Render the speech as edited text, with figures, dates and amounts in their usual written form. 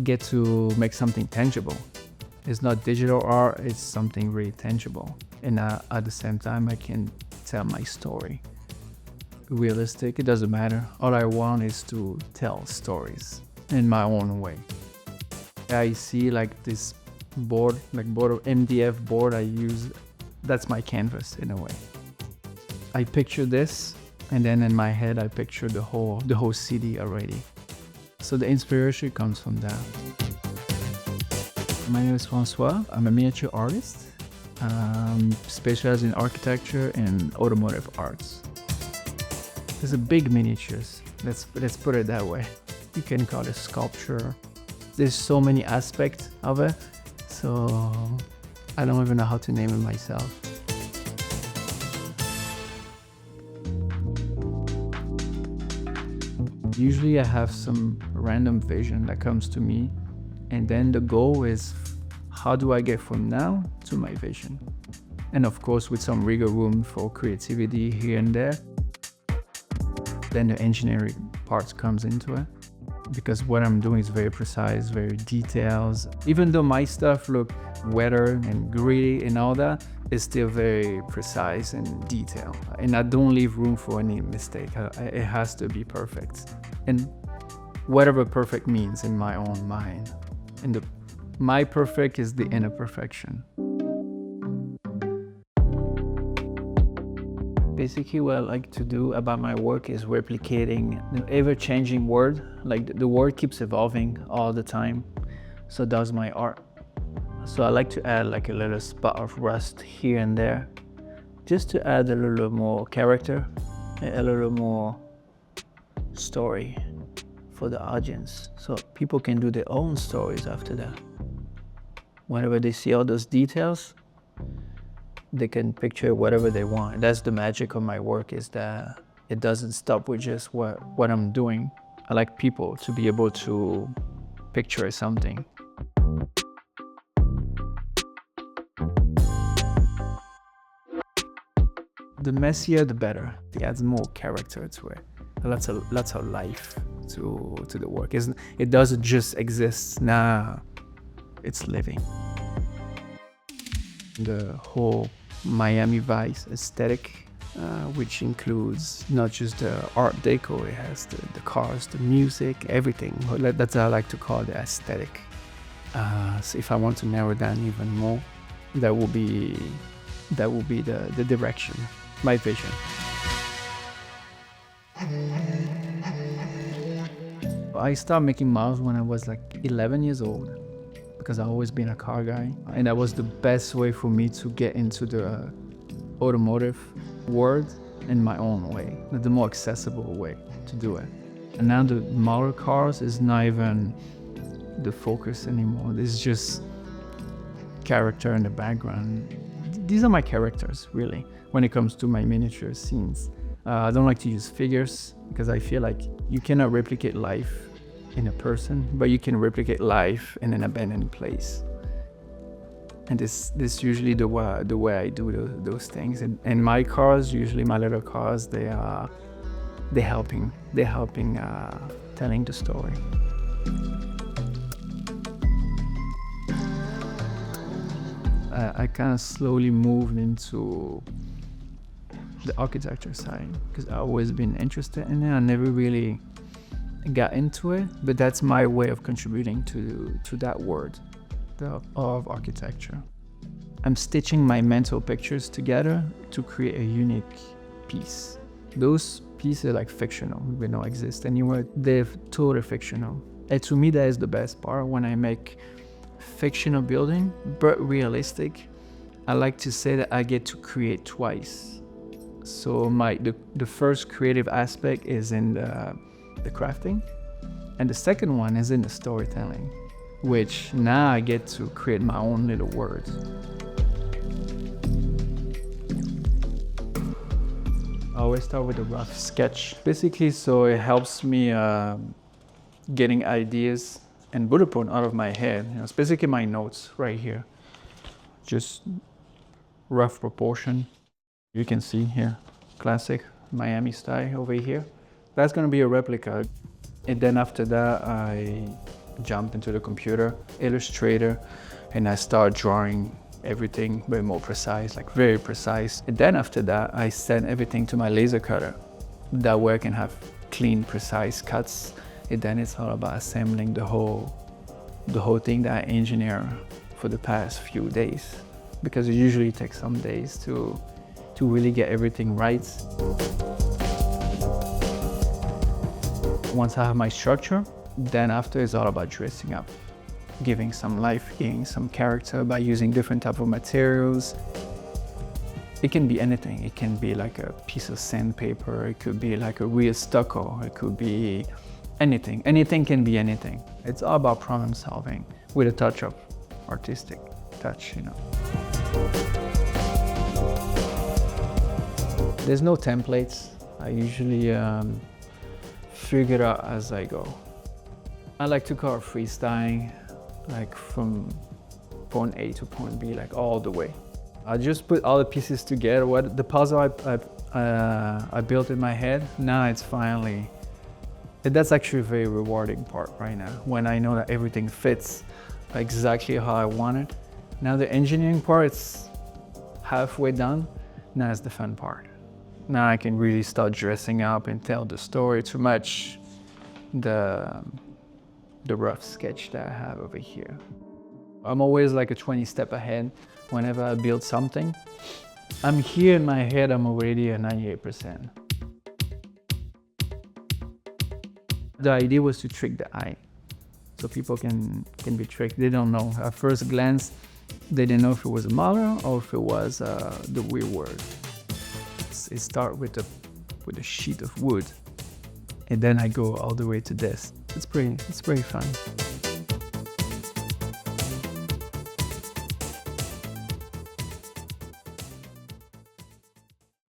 get to make something tangible. It's not digital art, it's something really tangible. And at the same time, I can tell my story. Realistic, it doesn't matter. All I want is to tell stories in my own way. I see like this board, like MDF board I use, that's my canvas in a way. I picture this, and then in my head I picture the whole city already. So the inspiration comes from that. My name is François. I'm a miniature artist. Specialized in architecture and automotive arts. There's a big miniatures. Let's put it that way. You can call it sculpture. There's so many aspects of it, so I don't even know how to name it myself. Usually I have some random vision that comes to me, and then the goal is how do I get from now to my vision? And of course with some wiggle room for creativity here and there. Then the engineering part comes into it, because what I'm doing is very precise, very details. Even though my stuff look wetter and gritty and all that, it's still very precise and detailed. And I don't leave room for any mistake. It has to be perfect. And whatever perfect means in my own mind. And my perfect is the inner perfection. Basically, what I like to do about my work is replicating the ever-changing world. Like the world keeps evolving all the time. So does my art. So I like to add like a little spot of rust here and there, just to add a little more character, a little more story for the audience. So people can do their own stories after that. Whenever they see all those details, they can picture whatever they want. That's the magic of my work, is that it doesn't stop with just what I'm doing. I like people to be able to picture something. The messier, the better. It adds more character to it. Lots of life to the work. It doesn't just exist. Nah, it's living. The whole Miami Vice aesthetic, which includes not just the Art Deco, it has the cars, the music, everything. That's what I like to call the aesthetic. So if I want to narrow down even more, that will be the direction, my vision. I started making models when I was like 11 years old, because I've always been a car guy, and that was the best way for me to get into the automotive world in my own way, the more accessible way to do it. And now the model cars is not even the focus anymore. It's just character in the background. These are my characters, really, when it comes to my miniature scenes. I don't like to use figures, because I feel like you cannot replicate life in a person, but you can replicate life in an abandoned place. And this usually the way I do those things. And my cars, usually my little cars, they're helping telling the story. I kind of slowly moved into the architecture side, because I've always been interested in it. I never really got into it, but that's my way of contributing to that world of architecture. I'm stitching my mental pictures together to create a unique piece. Those pieces are like fictional, they don't exist anywhere. They're totally fictional. And to me, that is the best part. When I make fictional building, but realistic, I like to say that I get to create twice. So the first creative aspect is in the crafting, and the second one is in the storytelling, which now I get to create my own little words. I always start with a rough sketch, basically, so it helps me getting ideas and bullet point out of my head. It's basically my notes right here, just rough proportion. You can see here, classic Miami style over here. That's gonna be a replica. And then after that, I jump into the computer, Illustrator, and I start drawing everything way more precise, like very precise. And then after that, I send everything to my laser cutter. That way I can have clean, precise cuts. And then it's all about assembling the whole thing that I engineer for the past few days. Because it usually takes some days to really get everything right. Once I have my structure, then after it's all about dressing up, giving some life, giving some character by using different type of materials. It can be anything. It can be like a piece of sandpaper. It could be like a real stucco. It could be anything. Anything can be anything. It's all about problem solving with a touch of artistic touch, you know. There's no templates. I usually figure it out as I go. I like to call it freestyling, like from point A to point B, like all the way. I just put all the pieces together. What the puzzle I built in my head, now it's finally, that's actually a very rewarding part right now, when I know that everything fits exactly how I want it. Now the engineering part, it's halfway done. Now it's the fun part. Now I can really start dressing up and tell the story to match the rough sketch that I have over here. I'm always like a 20 step ahead whenever I build something. I'm here in my head, I'm already at 98%. The idea was to trick the eye, so people can be tricked. They don't know. At first glance, they didn't know if it was a model or if it was the real word. It starts with a sheet of wood, and then I go all the way to this. It's pretty fun.